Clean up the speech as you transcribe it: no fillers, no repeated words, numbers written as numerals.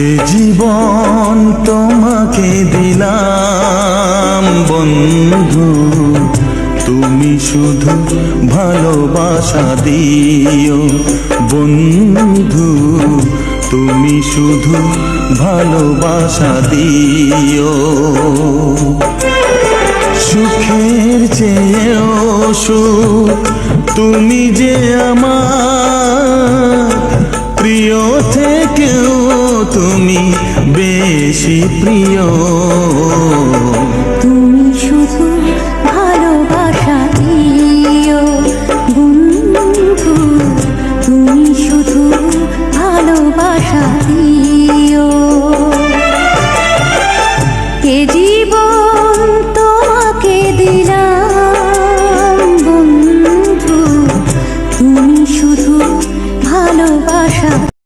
যে জীবন তোমাকে দিলাম বন্ধু, তুমি শুধু ভালোবাসা দিও বন্ধু, তুমি শুধু ভালোবাসা দিও। সুখের চেয়েও সুখ তুমি যে আমার, প্রিয় থেকেও তুমি বেশি প্রিয়।